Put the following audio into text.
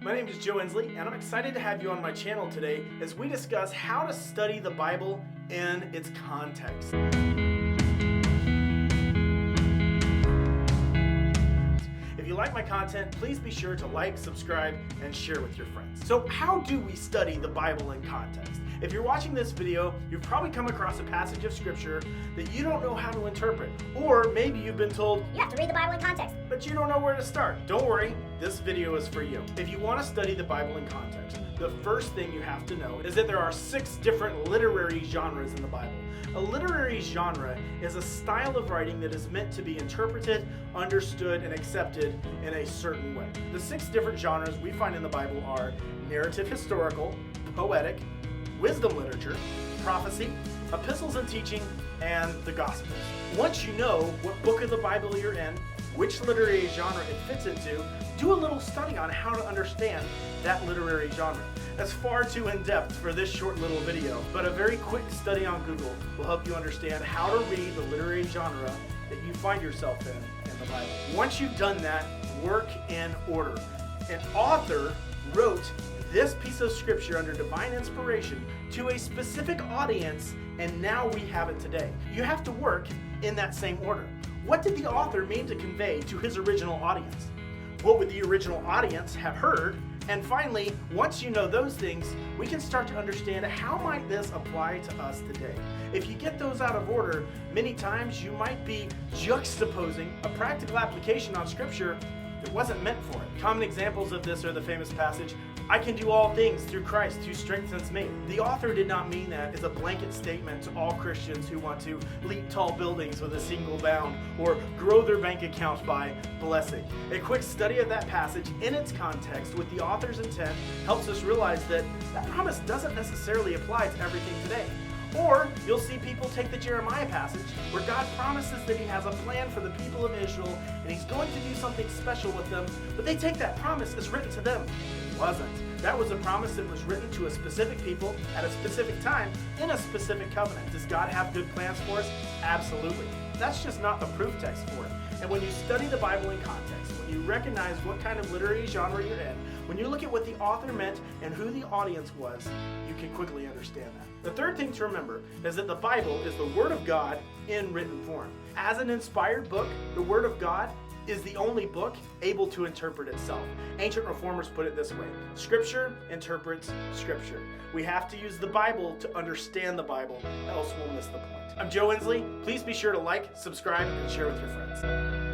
My name is Joe Inslee, and I'm excited to have you on my channel today as we discuss how to study the Bible in its context. If you like my content, please be sure to like, subscribe, and share with your friends. So how do we study the Bible in context? If you're watching this video, you've probably come across a passage of scripture that you don't know how to interpret. Or maybe you've been told, you have to read the Bible in context, but you don't know where to start. Don't worry, this video is for you. If you want to study the Bible in context, the first thing you have to know is that there are 6 different literary genres in the Bible. A literary genre is a style of writing that is meant to be interpreted, understood, and accepted in a certain way. The 6 different genres we find in the Bible are narrative historical, poetic, wisdom literature, prophecy, epistles and teaching, and the Gospels. Once you know what book of the Bible you're in, which literary genre it fits into, do a little study on how to understand that literary genre. That's far too in-depth for this short little video, but a very quick study on Google will help you understand how to read the literary genre that you find yourself in the Bible. Once you've done that, work in order. An author wrote this piece of scripture under divine inspiration to a specific audience, and now we have it today. You have to work in that same order. What did the author mean to convey to his original audience? What would the original audience have heard? And finally, once you know those things, we can start to understand how might this apply to us today. If you get those out of order, many times you might be juxtaposing a practical application on scripture that wasn't meant for it. Common examples of this are the famous passage, I can do all things through Christ who strengthens me. The author did not mean that as a blanket statement to all Christians who want to leap tall buildings with a single bound or grow their bank account by blessing. A quick study of that passage in its context with the author's intent helps us realize that that promise doesn't necessarily apply to everything today. Or you'll see people take the Jeremiah passage where God promises that he has a plan for the people of Israel and he's going to do something special with them, but they take that promise as written to them. It wasn't. That was a promise that was written to a specific people at a specific time in a specific covenant. Does God have good plans for us? Absolutely. That's just not the proof text for it. And when you study the Bible in context, when you recognize what kind of literary genre you're in, when you look at what the author meant and who the audience was, you can quickly understand that. The third thing to remember is that the Bible is the Word of God in written form. As an inspired book, the Word of God is the only book able to interpret itself. Ancient reformers put it this way: Scripture interprets Scripture. We have to use the Bible to understand the Bible, else we'll miss the point. I'm Joe Inslee. Please be sure to like, subscribe, and share with your friends.